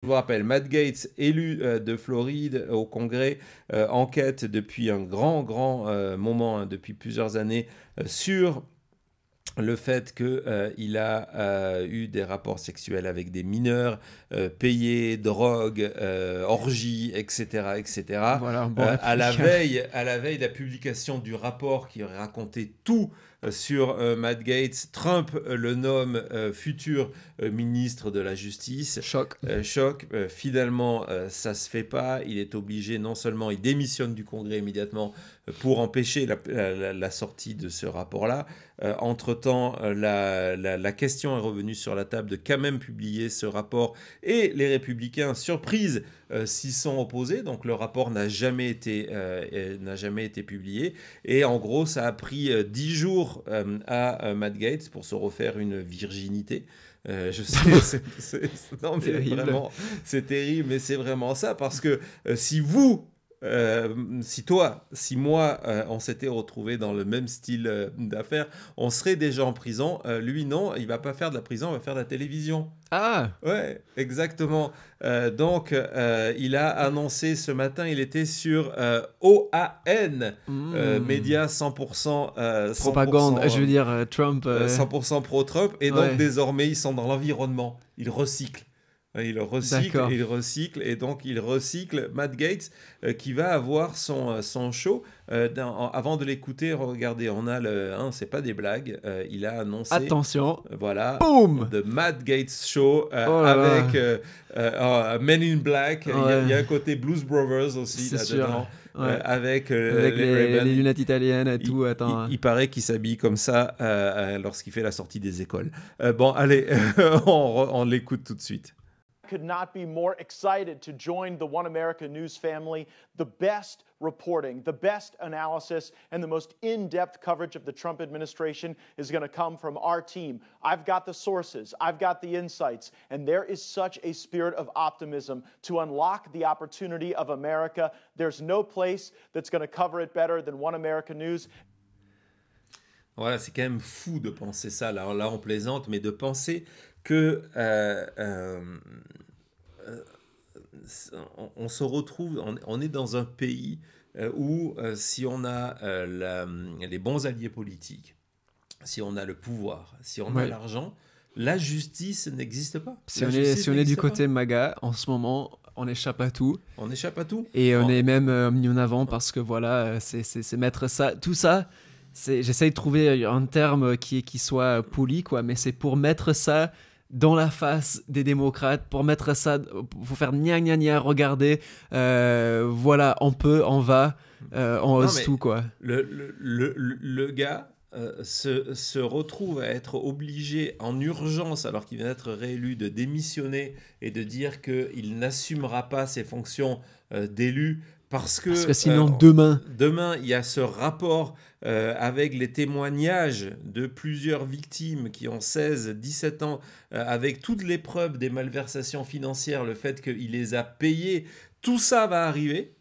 Je vous rappelle, Matt Gaetz, élu de Floride au Congrès, enquête depuis un grand moment, hein, depuis plusieurs années, sur le fait qu'il a eu des rapports sexuels avec des mineurs, payés, drogue, orgies, etc., etc. Voilà, un bon À la républicain. veille de la publication du rapport qui racontait tout sur Matt Gaetz, Trump le nomme futur ministre de la Justice. Choc. Choc, finalement, ça se fait pas. Il est obligé, non seulement il démissionne du Congrès immédiatement pour empêcher la sortie de ce rapport-là. Entre-temps, la question est revenue sur la table de quand même publier ce rapport, et les républicains, surprise, s'y sont opposés. Donc le rapport n'a jamais été publié. Et en gros, ça a pris 10 jours à Matt Gaetz pour se refaire une virginité. Je sais, non mais Terrible. vraiment, c'est terrible, mais c'est vraiment ça, parce que si toi, si moi, on s'était retrouvés dans le même style d'affaires, on serait déjà en prison. Lui, non, il va pas faire de la prison, il va faire de la télévision. Ah! Ouais, exactement. Donc, il a annoncé ce matin, il était sur OAN, média 100%, Propagande, je veux dire, Trump. 100% pro-Trump, et donc Ouais, désormais, ils sont dans l'environnement. Ils recyclent. d'accord. Et donc il recycle Matt Gaetz, qui va avoir son show. Avant de l'écouter, regardez, on a hein, c'est pas des blagues, il a annoncé, Attention. voilà, Boum! The Matt Gaetz Show, Oh là avec là. Men in Black. Il y a Ouais, un côté Blues Brothers aussi c'est sûr. là-dedans, Ouais. avec Avec les Ray-Ban. les lunettes italiennes et tout, attends. Il paraît qu'il s'habille comme ça lorsqu'il fait la sortie des écoles. Bon, allez, on l'écoute tout de suite. Could not be more excited to join the One America News family. The best reporting, the best analysis, and the most in-depth coverage of the Trump administration is going to come from our team. I've got the sources, I've got the insights, and there is such a spirit of optimism to unlock the opportunity of America. There's no place that's going to cover it better than One America News. Voilà, c'est quand même fou de penser ça. Là, on plaisante, mais de penser que on se retrouve, on est dans un pays où si on a les bons alliés politiques, si on a le pouvoir, si on a Ouais. l'argent, la justice n'existe pas. Si La on est, justice si on est du n'existe pas. côté MAGA, en ce moment, on échappe à tout. On échappe à tout. Et on On- est même mis en avant parce que voilà, c'est mettre ça. Tout ça, j'essaye de trouver un terme qui soit poli, quoi, mais c'est pour mettre ça dans la face des démocrates, pour mettre ça, pour faire gna gna gna, regardez, voilà, on peut, on va, on Non, ose mais tout, quoi. le gars se retrouve à être obligé en urgence, alors qu'il vient d'être réélu, de démissionner et de dire qu'il n'assumera pas ses fonctions d'élu, parce Parce que que sinon, demain, demain, il y a ce rapport avec les témoignages de plusieurs victimes qui ont 16, 17 ans, avec toutes les preuves des malversations financières, le fait qu'il les a payées, tout ça va arriver.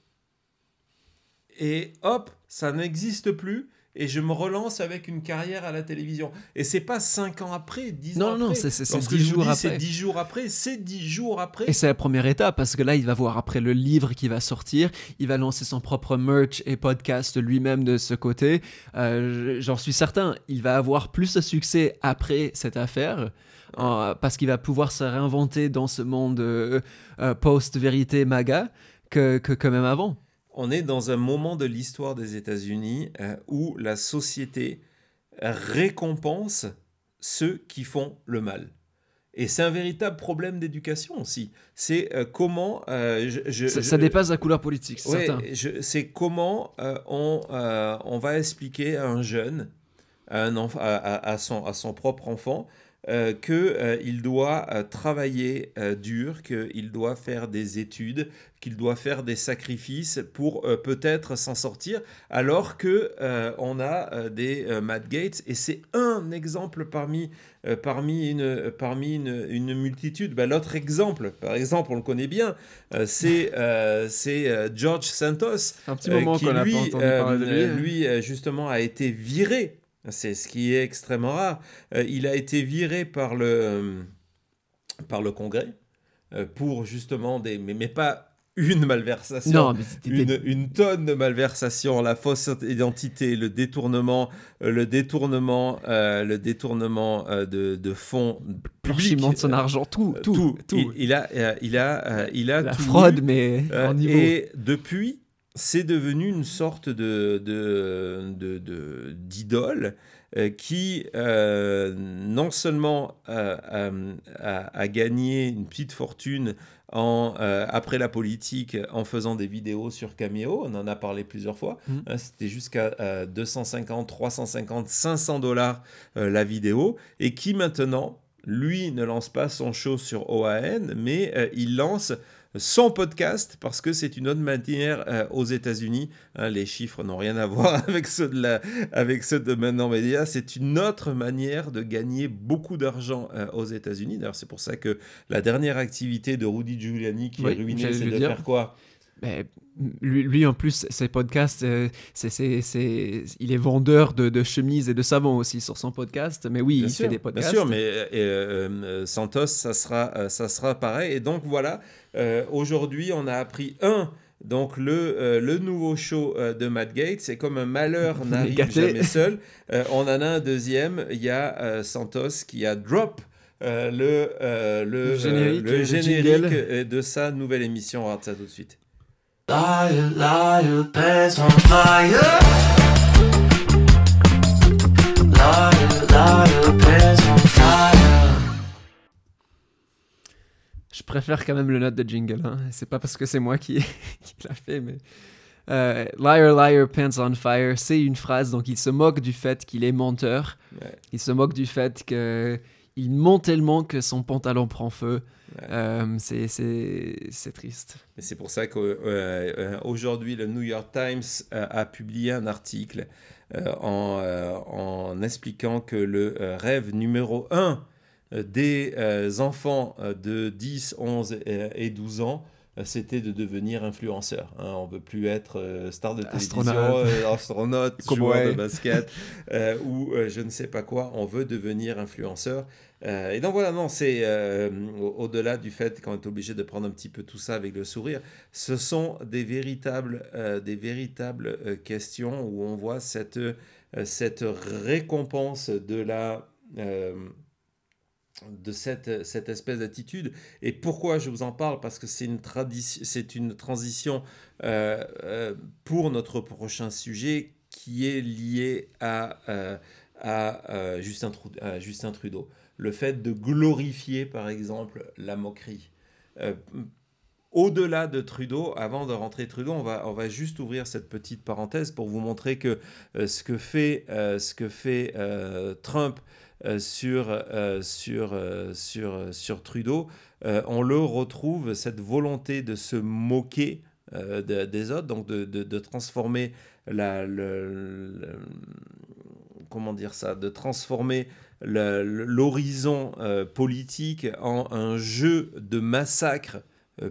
Et hop, ça n'existe plus. Et je me relance avec une carrière à la télévision. Et c'est pas 5 ans après, 10 ans non, non, après. c'est Lorsque 10 je vous jours dis c'est après. 10 jours après, c'est 10 jours après. Et c'est la première étape parce que là, il va voir après le livre qui va sortir, il va lancer son propre merch et podcast lui-même de ce côté. J'en suis certain, il va avoir plus de succès après cette affaire parce qu'il va pouvoir se réinventer dans ce monde post-vérité MAGA que même avant. On est dans un moment de l'histoire des États-Unis où la société récompense ceux qui font le mal. Et c'est un véritable problème d'éducation aussi. C'est comment... Ça dépasse la couleur politique, c'est ouais, certain. c'est comment on va expliquer à un jeune, à son propre enfant, qu'il doit travailler dur, qu'il doit faire des études, qu'il doit faire des sacrifices pour peut-être s'en sortir, alors que on a des Matt Gaetz, et c'est un exemple parmi une multitude. Ben, l'autre exemple, par exemple, on le connaît bien, c'est George Santos, Un petit moment qui qu'on n'a pas entendu parler de lui. lui justement a été viré. C'est ce qui est extrêmement rare. Il a été viré par le Congrès pour justement mais pas une malversation, Non, mais une tonne de malversations, la fausse identité, le détournement de fonds blanchiment de son argent, tout. Il a la tout fraude, eu, mais en niveau. et depuis, c'est devenu une sorte d'idole qui non seulement a gagné une petite fortune après la politique en faisant des vidéos sur Cameo, on en a parlé plusieurs fois, c'était jusqu'à 250, 350, 500 $ la vidéo, et qui maintenant, lui, ne lance pas son show sur OAN, mais il lance son podcast, parce que c'est une autre manière aux États-Unis. Les chiffres n'ont rien à voir avec ceux de Maintenant Média. C'est une autre manière de gagner beaucoup d'argent aux États-Unis. D'ailleurs, c'est pour ça que la dernière activité de Rudy Giuliani qui est ruinée, c'est de faire quoi ? Mais lui, en plus, ses podcasts, il est vendeur de chemises et de savons aussi sur son podcast. Mais oui, il fait des podcasts. Bien sûr, mais Santos, ça sera pareil. Et donc voilà, aujourd'hui, on a appris donc le nouveau show de Matt Gaetz. C'est comme un malheur n'arrive jamais seul. On en a un deuxième. Il y a Santos qui a drop le générique de sa nouvelle émission. On regarde ça tout de suite. Liar, liar, pants on fire. Liar, liar, pants on fire. Je préfère quand même le note de jingle. Hein. C'est pas parce que c'est moi qui l'a fait, mais... liar, liar, pants on fire, c'est une phrase, donc il se moque du fait qu'il est menteur. Ouais. Il se moque du fait qu'il ment tellement que son pantalon prend feu. Ouais. C'est triste. Et c'est pour ça qu'aujourd'hui, le New York Times a publié un article en expliquant que le rêve numéro 1 des enfants de 10, 11 et 12 ans, c'était de devenir influenceur. Hein. On ne veut plus être star de télévision, astronaute, joueur de basket ou je ne sais pas quoi. On veut devenir influenceur. Et donc voilà, non, c'est au-delà du fait qu'on est obligé de prendre un petit peu tout ça avec le sourire, ce sont des véritables questions où on voit cette récompense de cette espèce d'attitude. Et pourquoi je vous en parle ? Parce que c'est une transition pour notre prochain sujet qui est lié à Justin Trudeau. Le fait de glorifier, par exemple, la moquerie. Au-delà de Trudeau, avant de rentrer Trudeau, on va juste ouvrir cette petite parenthèse pour vous montrer que ce que fait Trump sur Trudeau, on le retrouve, cette volonté de se moquer des autres, donc de transformer de transformer l'horizon politique en un jeu de massacre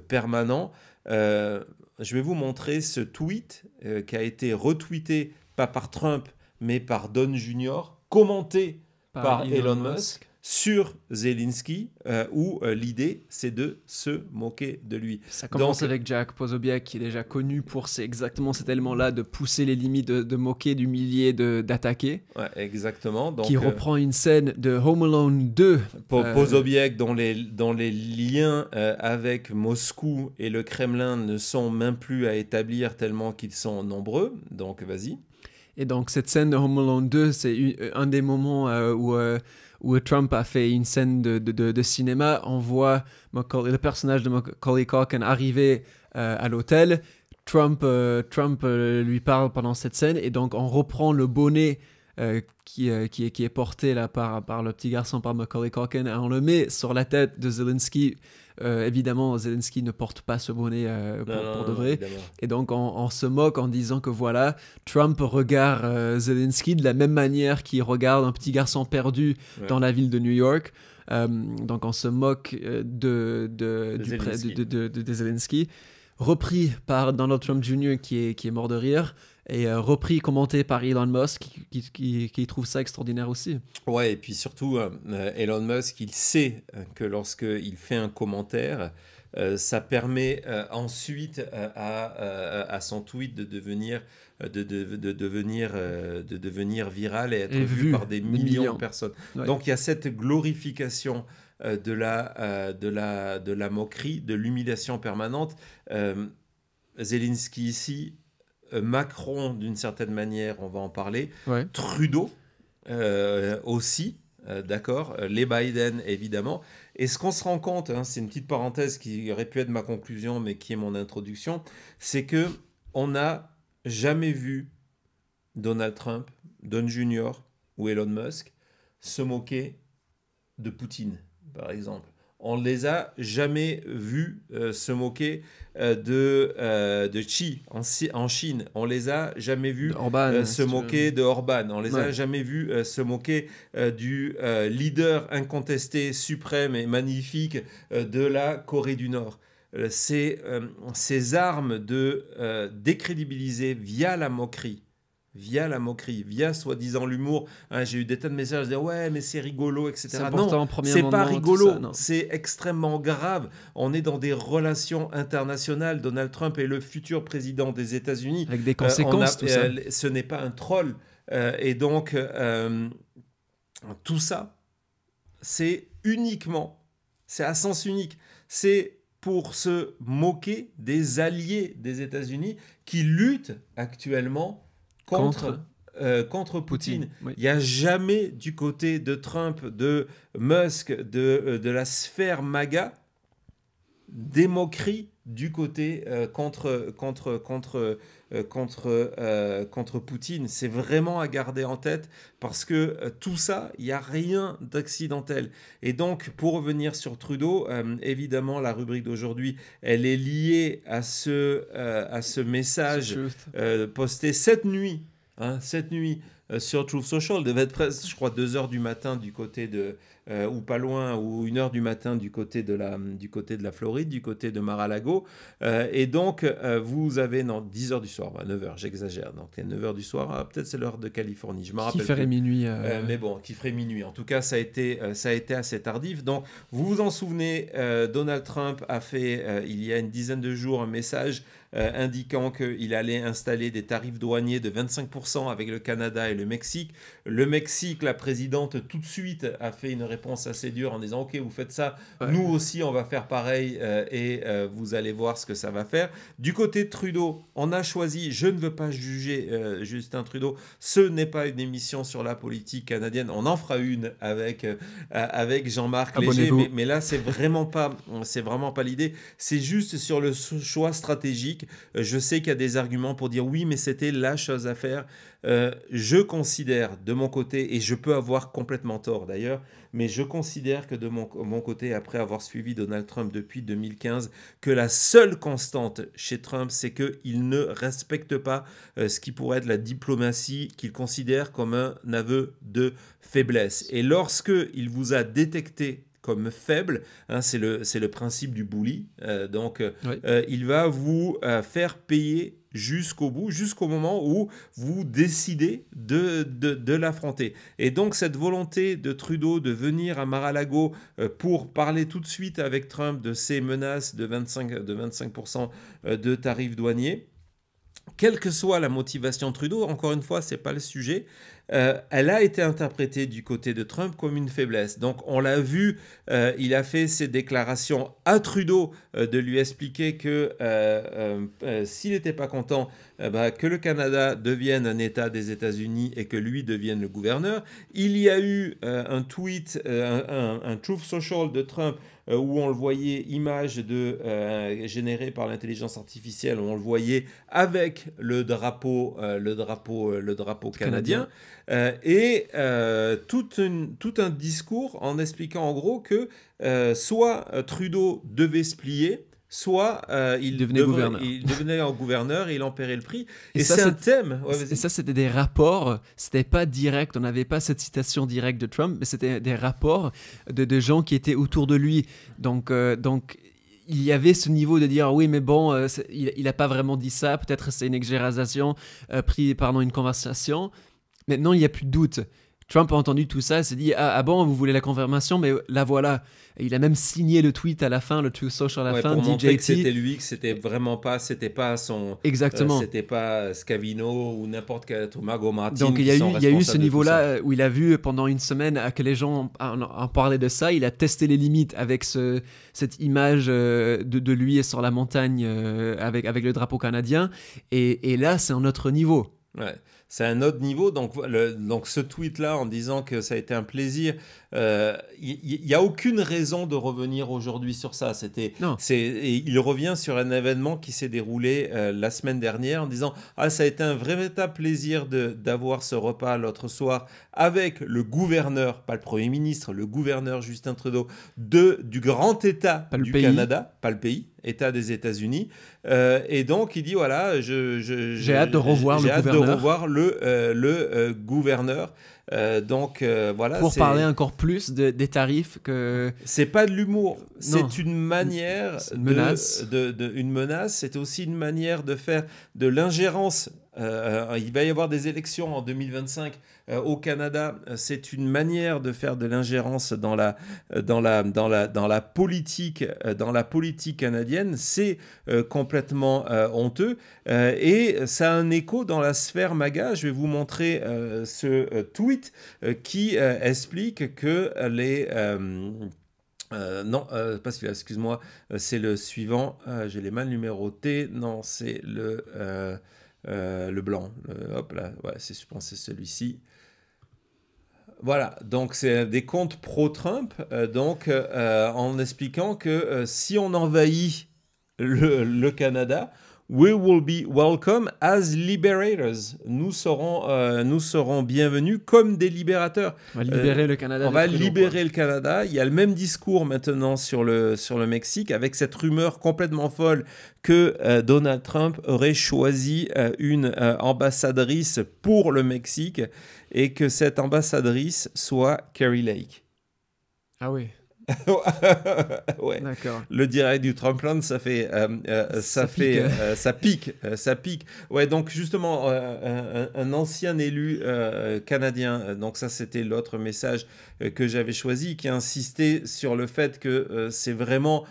permanent. Je vais vous montrer ce tweet qui a été retweeté, pas par Trump, mais par Don Jr., commenté par Elon Musk sur Zelensky, où l'idée, c'est de se moquer de lui. Ça commence avec Jack Posobiec, qui est déjà connu pour exactement cet élément-là, de pousser les limites, de moquer, d'humilier, d'attaquer. Ouais, exactement. Donc, qui reprend une scène de Home Alone 2. Posobiec, dont les liens avec Moscou et le Kremlin ne sont même plus à établir tellement qu'ils sont nombreux. Donc, vas-y. Et donc, cette scène de Home Alone 2, c'est un des moments où Trump a fait une scène de cinéma. On voit le personnage de Macaulay Culkin arriver à l'hôtel. Trump lui parle pendant cette scène, et donc on reprend le bonnet qui est porté là par le petit garçon, par Macaulay Culkin, et on le met sur la tête de Zelensky. Évidemment, Zelensky ne porte pas ce bonnet pour de vrai. Évidemment. Et donc, on se moque en disant que voilà, Trump regarde Zelensky de la même manière qu'il regarde un petit garçon perdu dans la ville de New York. Donc, on se moque de Zelensky. Repris par Donald Trump Jr. qui est mort de rire. et repris, commenté par Elon Musk, qui trouve ça extraordinaire aussi. Ouais, et puis surtout, Elon Musk, il sait que lorsqu'il fait un commentaire, ça permet ensuite à son tweet de devenir viral et être Et vu vu par des de millions millions. de personnes. Ouais. Donc il y a cette glorification de la moquerie, de l'humiliation permanente. Zelensky ici, Macron d'une certaine manière, on va en parler, Ouais. Trudeau aussi, d'accord, les Biden évidemment. Et ce qu'on se rend compte, hein, c'est une petite parenthèse qui aurait pu être ma conclusion, mais qui est mon introduction, c'est que on n'a jamais vu Donald Trump, Don Jr. ou Elon Musk se moquer de Poutine, par exemple. On ne les a jamais vus se moquer de Xi en Chine. On ne les a jamais vus Orban, se moquer de Orban. On ne les a Ouais. jamais vus se moquer du leader incontesté, suprême et magnifique de la Corée du Nord. Ces armes de décrédibiliser via la moquerie, via soi-disant l'humour. Hein, j'ai eu des tas de messages qui disaient ouais, mais c'est rigolo, etc. C'est important, Non, premier c'est pas amendement, tout rigolo, ça, non. c'est extrêmement grave. On est dans des relations internationales. Donald Trump est le futur président des États-Unis. Avec des conséquences, tout ça. Ce n'est pas un troll. Et donc, tout ça, c'est à sens unique. C'est pour se moquer des alliés des États-Unis qui luttent actuellement contre Poutine. Oui. Il n'y a jamais du côté de Trump, de Musk, de la sphère MAGA, des moqueries du côté contre Poutine. C'est vraiment à garder en tête parce que tout ça, il n'y a rien d'accidentel. Et donc, pour revenir sur Trudeau, évidemment, la rubrique d'aujourd'hui, elle est liée à ce message posté cette nuit sur Truth Social. Devait être presque, je crois, 2h du matin du côté de... ou pas loin, ou 1h du matin du côté de la Floride, du côté de Mar-a-Lago. Et donc, vous avez, non, 10h du soir, 9h, j'exagère. Donc, 9h du soir, peut-être c'est l'heure de Californie, je me rappelle Qui ferait plus. minuit. Mais bon, qui ferait minuit. En tout cas, ça a été assez tardif. Donc, vous vous en souvenez, Donald Trump a fait, il y a une dizaine de jours, un message indiquant qu'il allait installer des tarifs douaniers de 25% avec le Canada et le Mexique. Le Mexique, la présidente, tout de suite, a fait une réponse assez dure en disant « Ok, vous faites ça, Ouais. nous aussi, on va faire pareil et vous allez voir ce que ça va faire. » Du côté de Trudeau, on a choisi, je ne veux pas juger Justin Trudeau, ce n'est pas une émission sur la politique canadienne. On en fera une avec Jean-Marc Léger, Abonnez-vous. mais là, c'est vraiment pas l'idée. C'est juste sur le choix stratégique. Je sais qu'il y a des arguments pour dire oui, mais c'était la chose à faire. Je considère de mon côté, et je peux avoir complètement tort d'ailleurs, mais je considère que de mon côté, après avoir suivi Donald Trump depuis 2015, que la seule constante chez Trump, c'est qu'il ne respecte pas ce qui pourrait être la diplomatie qu'il considère comme un aveu de faiblesse. Et lorsque il vous a détecté comme faible, hein, c'est le principe du bully, Oui. il va vous faire payer jusqu'au bout, jusqu'au moment où vous décidez de l'affronter. Et donc cette volonté de Trudeau de venir à Mar-a-Lago pour parler tout de suite avec Trump de ces menaces de 25% de tarifs douaniers, quelle que soit la motivation de Trudeau, encore une fois, ce n'est pas le sujet, elle a été interprétée du côté de Trump comme une faiblesse. Donc on l'a vu, il a fait ses déclarations à Trudeau de lui expliquer que s'il n'était pas content, que le Canada devienne un État des États-Unis et que lui devienne le gouverneur. Il y a eu un tweet, un Truth Social de Trump où on le voyait, image générée par l'intelligence artificielle, où on le voyait avec le drapeau canadien. Tout un discours en expliquant en gros que soit Trudeau devait se plier, soit il devenait un gouverneur et il en paierait le prix. Et ça, c'est un thème. Ouais, et ça, c'était des rapports, c'était pas direct, on n'avait pas cette citation directe de Trump, mais c'était des rapports de gens qui étaient autour de lui. Donc il y avait ce niveau de dire oui mais bon il a pas vraiment dit ça, peut-être c'est une exagération pris pendant une conversation. Maintenant il n'y a plus de doute. Trump a entendu tout ça, s'est dit ah bon vous voulez la confirmation, mais la voilà. Et il a même signé le tweet à la fin, le Truth Social à la fin, pour montrer que DJT. c'était lui, que c'était pas son, Exactement. c'était pas Scavino ou n'importe quel autre Margot Martin. Donc il y a eu ce niveau-là où il a vu pendant une semaine que les gens en parlaient de ça. Il a testé les limites avec cette image de lui sur la montagne avec le drapeau canadien. Et là, c'est un autre niveau. Ouais, c'est un autre niveau. Donc ce tweet-là, en disant que ça a été un plaisir, il n'y a aucune raison de revenir aujourd'hui sur ça. Et il revient sur un événement qui s'est déroulé la semaine dernière en disant « Ah, ça a été un véritable plaisir d'avoir ce repas l'autre soir avec le gouverneur, pas le Premier ministre, le gouverneur Justin Trudeau du grand État du Canada, pas le pays, État des États-Unis. Et donc, il dit, voilà, j'ai hâte de revoir le gouverneur. Voilà. Pour parler encore plus des tarifs que... C'est pas de l'humour, c'est une manière une menace. Une menace, c'est aussi une manière de faire de l'ingérence. Il va y avoir des élections en 2025 au Canada. C'est une manière de faire de l'ingérence dans la politique canadienne. C'est complètement honteux et ça a un écho dans la sphère MAGA. Je vais vous montrer ce tweet qui explique que pas celui-là, excuse-moi, c'est le suivant. Je l'ai mal numéroté. Non, c'est le blanc. Hop là, ouais, je pense que c'est celui-ci. Voilà, donc c'est des comptes pro-Trump, en expliquant que si on envahit le Canada, we will be welcome as liberators. Nous serons bienvenus comme des libérateurs. On va libérer le Canada. On va libérer le Canada. Il y a le même discours maintenant sur le Mexique, avec cette rumeur complètement folle que Donald Trump aurait choisi une ambassadrice pour le Mexique et que cette ambassadrice soit Kari Lake. Ah oui. Ouais. D'accord. Le direct du Trumpland, ça pique. Ouais, donc justement, un ancien élu canadien, donc ça c'était l'autre message que j'avais choisi, qui insistait sur le fait que c'est vraiment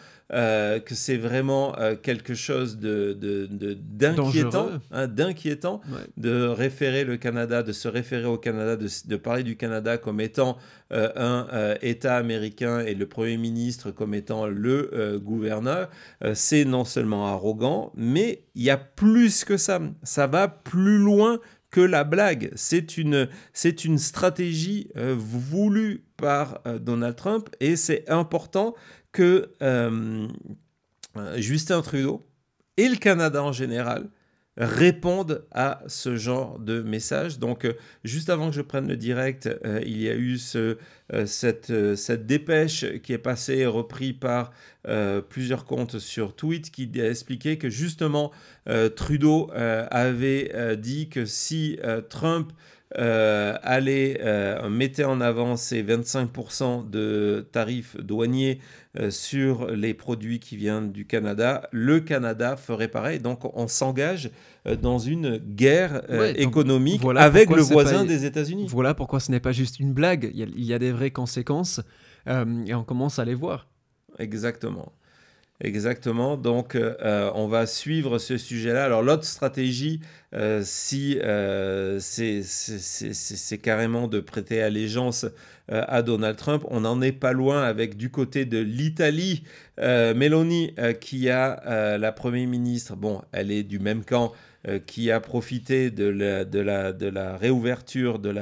quelque chose d'inquiétant, d'inquiétant, ouais. de se référer au Canada, de parler du Canada comme étant un État américain et le Premier ministre comme étant le gouverneur. C'est non seulement arrogant, mais il y a plus que ça. Ça va plus loin que la blague. C'est une stratégie voulue par Donald Trump et c'est important que Justin Trudeau et le Canada en général répondent à ce genre de message. Donc, juste avant que je prenne le direct, il y a eu cette dépêche qui est passée, reprise par plusieurs comptes sur Twitter, qui expliquait que justement, Trudeau avait dit que si Trump mettait en avant ces 25% de tarifs douaniers sur les produits qui viennent du Canada, le Canada ferait pareil. Donc on s'engage dans une guerre économique avec le voisin des États-Unis. Voilà pourquoi ce n'est pas juste une blague. Il y a des vraies conséquences et on commence à les voir. Exactement. Donc on va suivre ce sujet-là. Alors l'autre stratégie, c'est carrément de prêter allégeance à Donald Trump. On n'en est pas loin avec du côté de l'Italie, Meloni qui a la Première ministre, bon elle est du même camp, qui a profité de la réouverture de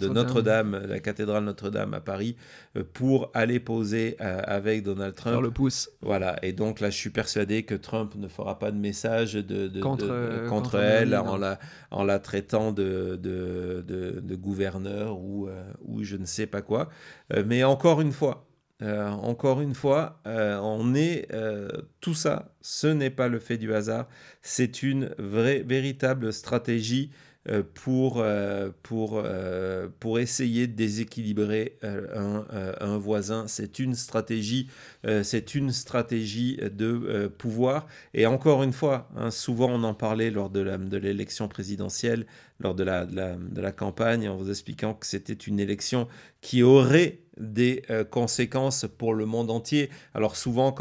Notre-Dame, la cathédrale Notre-Dame à Paris, pour aller poser avec Donald Trump. Faire le pouce. Voilà, et donc là, je suis persuadé que Trump ne fera pas de message contre elle en la traitant de gouverneur ou je ne sais pas quoi. Mais encore une fois, tout ça, ce n'est pas le fait du hasard, c'est une véritable stratégie pour essayer de déséquilibrer un voisin. C'est une stratégie de pouvoir. Et encore une fois, hein, souvent on en parlait lors de l'élection présidentielle, lors de la campagne, en vous expliquant que c'était une élection qui aurait des conséquences pour le monde entier. Alors souvent,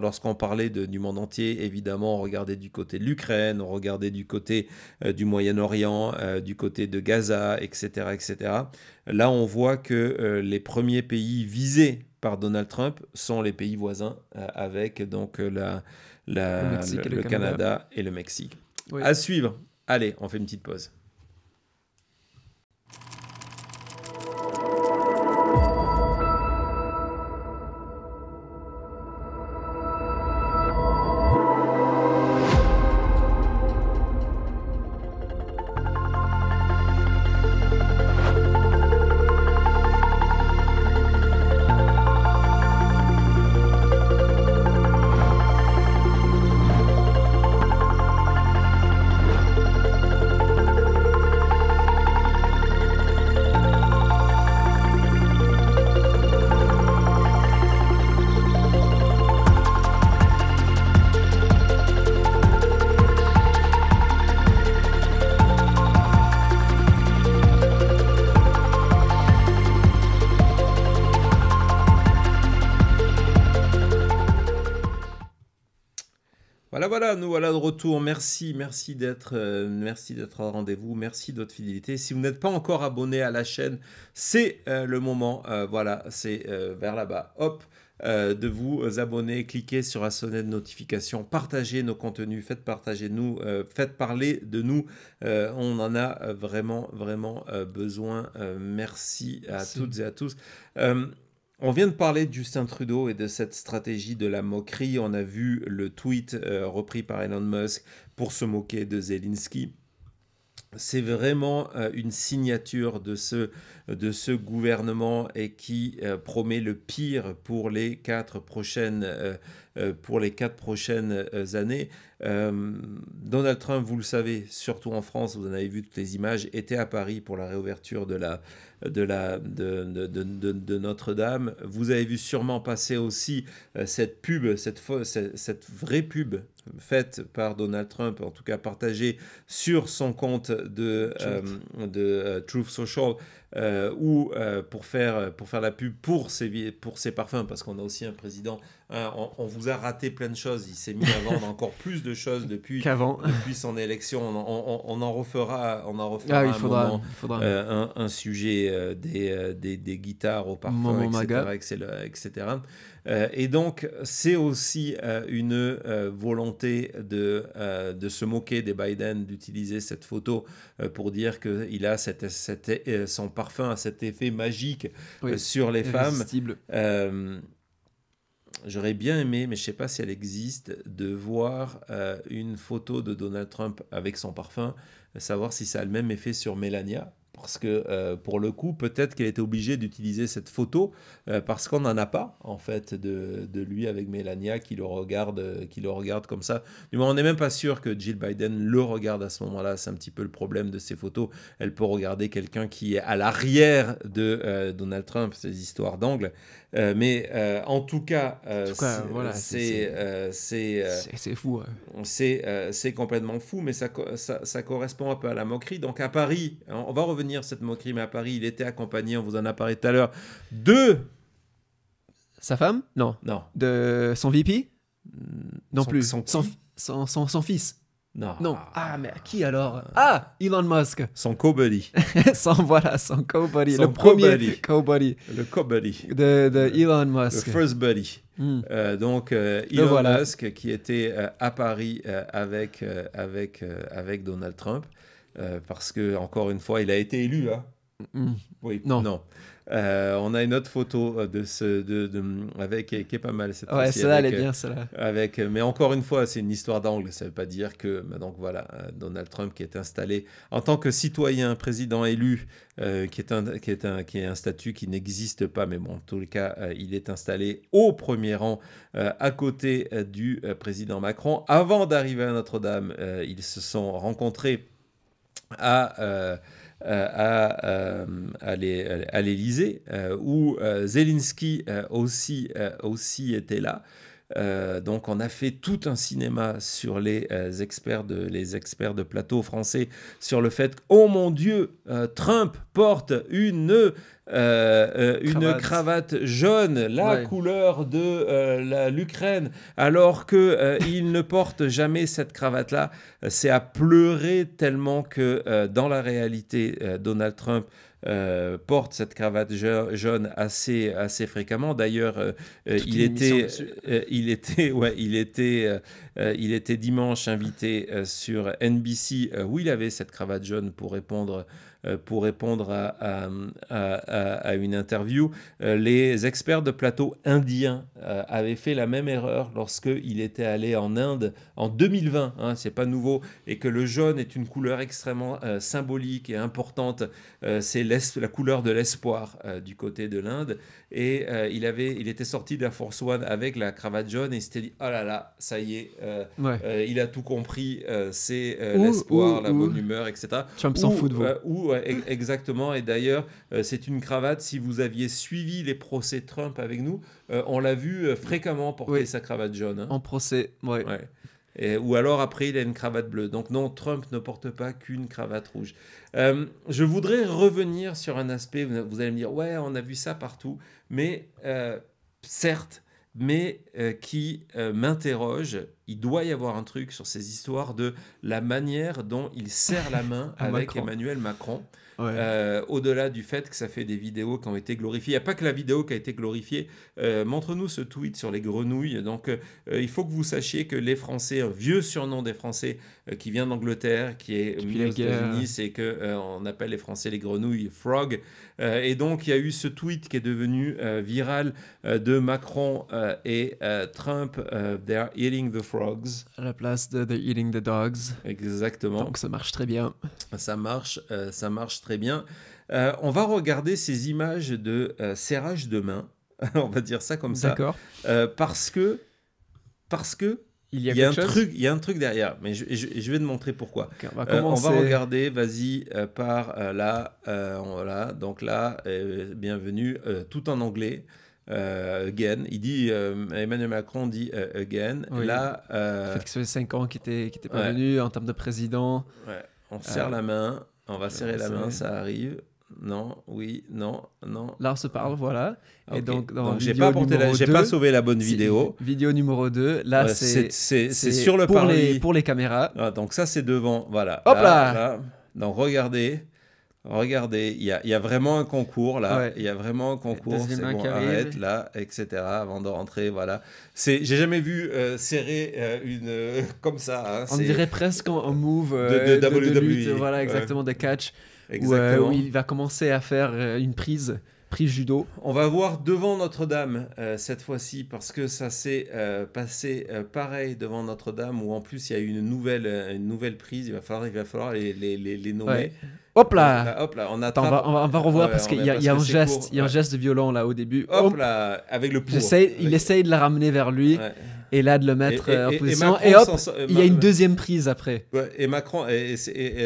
lorsqu'on parlait du monde entier, évidemment, on regardait du côté de l'Ukraine, on regardait du côté du Moyen-Orient, du côté de Gaza, etc., etc. Là, on voit que les premiers pays visés par Donald Trump sont les pays voisins, avec donc le Canada et le Mexique. Oui. À suivre. Allez, on fait une petite pause. Voilà, nous voilà de retour. Merci d'être au rendez-vous. Merci de votre fidélité. Si vous n'êtes pas encore abonné à la chaîne, c'est le moment. Voilà, c'est vers là-bas. Hop, de vous abonner, cliquez sur la sonnette de notification, partagez nos contenus, faites partager nous, faites parler de nous. On en a vraiment besoin. Merci à toutes et à tous. On vient de parler de Justin Trudeau et de cette stratégie de la moquerie. On a vu le tweet repris par Elon Musk pour se moquer de Zelensky. C'est vraiment une signature de ce gouvernement et qui promet le pire pour les 4 prochaines années. Donald Trump, vous le savez, surtout en France, vous en avez vu toutes les images, était à Paris pour la réouverture de Notre-Dame. Vous avez vu sûrement passer aussi cette pub, cette vraie pub faite par Donald Trump, en tout cas partagée sur son compte de Truth Social, pour faire la pub pour ses parfums, parce qu'on a aussi un président. On vous a raté plein de choses. Il s'est mis à vendre encore plus de choses depuis son élection. On en refera un sujet des guitares au parfum, etc. Et donc, c'est aussi une volonté de se moquer des Biden, d'utiliser cette photo pour dire qu'il a son parfum a cet effet magique sur les femmes. J'aurais bien aimé, mais je ne sais pas si elle existe, de voir une photo de Donald Trump avec son parfum, savoir si ça a le même effet sur Melania. Parce que pour le coup, peut-être qu'elle était obligée d'utiliser cette photo parce qu'on n'en a pas, en fait, de lui avec Melania qui le regarde comme ça. Du moins, on n'est même pas sûr que Jill Biden le regarde à ce moment-là. C'est un petit peu le problème de ces photos. Elle peut regarder quelqu'un qui est à l'arrière de Donald Trump, ces histoires d'angle. Mais en tout cas, voilà, c'est fou. C'est complètement fou, mais ça correspond un peu à la moquerie. Donc à Paris, on va revenir à cette moquerie, mais à Paris, il était accompagné, on vous en a parlé tout à l'heure, de... Sa femme ? Non. De son VP ? Non plus. Son fils ? Non. Ah, mais qui alors ? Ah, Elon Musk. Son co-buddy. son co-buddy. Le premier co-buddy. Le co-buddy. De Elon Musk. Le first buddy. Donc, Elon Musk qui était à Paris avec Donald Trump. Parce que, encore une fois, il a été élu. Hein. Oui, non. On a une autre photo qui est pas mal cette fois-ci. Celle-là, elle est bien, celle-là. Mais encore une fois, c'est une histoire d'angle. Ça ne veut pas dire que... Donc voilà, Donald Trump qui est installé en tant que citoyen, président élu, qui est un statut qui n'existe pas. Mais bon, en tous les cas, il est installé au premier rang à côté du président Macron. Avant d'arriver à Notre-Dame, ils se sont rencontrés à l'Élysée, où Zelensky aussi était là. Donc on a fait tout un cinéma sur les experts de plateau français sur le fait que, oh mon Dieu, Trump porte une cravate jaune, la couleur de l'Ukraine, alors que il ne porte jamais cette cravate-là. C'est à pleurer tellement que dans la réalité, Donald Trump porte cette cravate jaune assez fréquemment. D'ailleurs, il était dimanche invité sur NBC où il avait cette cravate jaune pour répondre à une interview. Les experts de plateau indiens avaient fait la même erreur lorsqu'il était allé en Inde en 2020, hein, c'est pas nouveau, et que le jaune est une couleur extrêmement symbolique et importante. C'est la couleur de l'espoir du côté de l'Inde. Et il était sorti de la Force One avec la cravate jaune et il s'était dit, oh là là, ça y est, il a tout compris, c'est l'espoir, la bonne humeur, etc. Trump s'en fout de vous. Exactement. Et d'ailleurs, c'est une cravate, si vous aviez suivi les procès Trump avec nous, on l'a vu fréquemment porter sa cravate jaune. Hein. En procès, ouais. Ou alors après il a une cravate bleue. Donc non, Trump ne porte pas qu'une cravate rouge. Je voudrais revenir sur un aspect, vous allez me dire, ouais, on a vu ça partout, mais certes, mais qui m'interroge. Il doit y avoir un truc sur ces histoires de la manière dont il serre la main avec Macron. Emmanuel Macron. Au-delà du fait que ça fait des vidéos qui ont été glorifiées. Il n'y a pas que la vidéo qui a été glorifiée. Montre-nous ce tweet sur les grenouilles. Donc, il faut que vous sachiez que les Français, un vieux surnom des Français qui vient d'Angleterre, qui est mis aux États-Unis, c'est qu'on appelle les Français les grenouilles frog. Et donc, il y a eu ce tweet qui est devenu viral de Macron et Trump. They're eating the frogs. À la place de They're eating the dogs. Exactement. Donc, ça marche très bien. Ça marche très bien. On va regarder ces images de serrage de main. On va dire ça comme ça. D'accord. Parce que il y a un truc derrière. Mais je vais te montrer pourquoi. Okay, on va regarder, vas-y, par là. Voilà. Donc là, bienvenue, tout en anglais. Again, il dit Emmanuel Macron dit again. Oui. Là, le fait que ce soit 5 ans qui était pas venu en termes de président. Ouais. On serre la main. On va serrer la main, ça arrive. Non, oui, non. Là, on se parle, voilà. Okay. Et donc j'ai pas sauvé la bonne vidéo. Vidéo numéro 2. Là, c'est sur le parvis. Pour les caméras. Ah, donc ça, c'est devant. Voilà. Hop là. Donc regardez, il y a vraiment un concours là. Ouais. Il y a vraiment un concours. C'est bon, arrête là, etc. Avant de rentrer, voilà. J'ai jamais vu serrer une comme ça. Hein. On dirait presque un move de WWE. Lutte, voilà, exactement, de catch. Où il va commencer à faire une prise judo. On va voir devant Notre-Dame cette fois-ci parce que ça s'est passé pareil devant Notre-Dame où en plus il y a eu une nouvelle prise. Il va falloir les nommer. Ouais. Hop là, on attrape. Attends, on va revoir parce qu'il y a un geste, il y a un geste violent là au début. Hop là, avec le pour. Il essaye de la ramener vers lui. Ouais. Et là, de le mettre en position. Et hop, il y a une deuxième prise après. Ouais, et Macron, et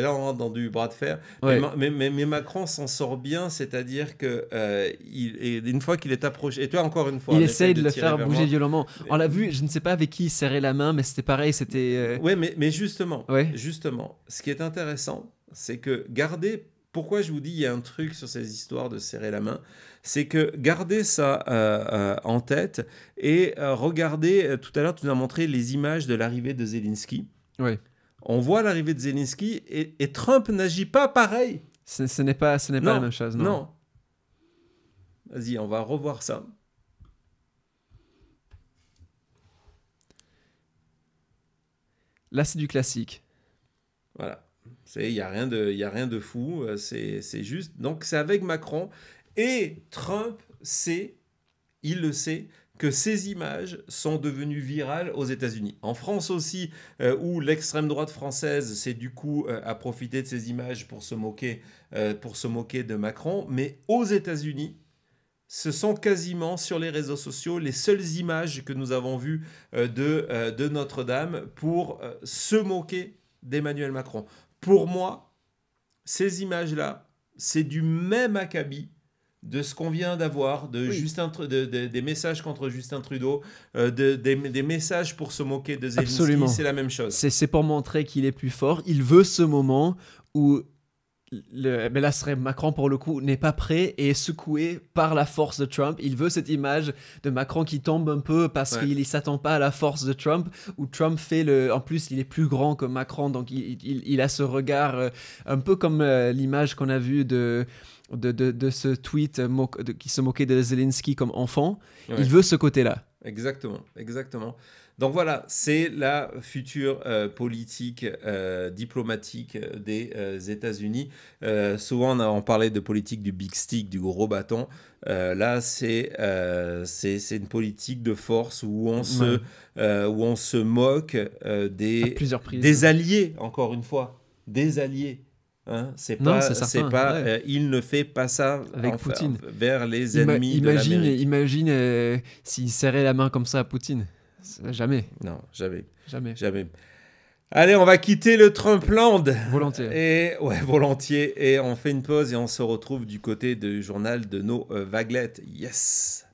là, on rentre dans du bras de fer. Ouais. Mais Macron s'en sort bien, c'est-à-dire que une fois qu'il est approché, et toi, encore une fois, il essaye de le faire bouger violemment. On l'a vu, je ne sais pas avec qui il serrait la main, mais c'était pareil. Oui, mais justement, ce qui est intéressant, c'est que pourquoi je vous dis il y a un truc sur ces histoires de serrer la main, c'est que gardez ça en tête et regardez, tout à l'heure tu nous as montré les images de l'arrivée de Zelensky. Oui. On voit l'arrivée de Zelensky et Trump n'agit pas pareil. Ce n'est pas la même chose, non. Vas-y, on va revoir ça. Là, c'est du classique. Voilà. Il n'y a rien de fou, c'est juste. Donc, c'est avec Macron. Et Trump il le sait, que ces images sont devenues virales aux États-Unis. En France aussi, où l'extrême droite française s'est du coup a profité de ces images pour se moquer de Macron. Mais aux États-Unis, ce sont quasiment sur les réseaux sociaux les seules images que nous avons vues de Notre-Dame pour se moquer d'Emmanuel Macron. Pour moi, ces images-là, c'est du même acabit de ce qu'on vient d'avoir, de des messages contre Justin Trudeau, des messages pour se moquer de Zelensky, Absolument. c'est la même chose. C'est pour montrer qu'il est plus fort. Il veut ce moment où, mais là, ce serait Macron pour le coup, n'est pas prêt et est secoué par la force de Trump. Il veut cette image de Macron qui tombe un peu parce qu'il ne s'attend pas à la force de Trump, où Trump fait le... En plus, il est plus grand que Macron, donc il a ce regard un peu comme l'image qu'on a vue de ce tweet qui se moquait de Zelensky comme enfant. Ouais. Il veut ce côté-là. Exactement. Donc voilà, c'est la future politique diplomatique des États-Unis. Souvent, on parlait de politique du big stick, du gros bâton. Là, c'est une politique de force où on se moque des alliés, encore une fois, des alliés. Hein, il ne fait pas ça avec Poutine vers les ennemis de l'Amérique. Imagine s'il serrait la main comme ça à Poutine. Jamais. Non, jamais. Jamais. Allez, on va quitter le Trumpland. Volontiers. Volontiers. Et on fait une pause et on se retrouve du côté du journal de nos vaguelettes. Yes.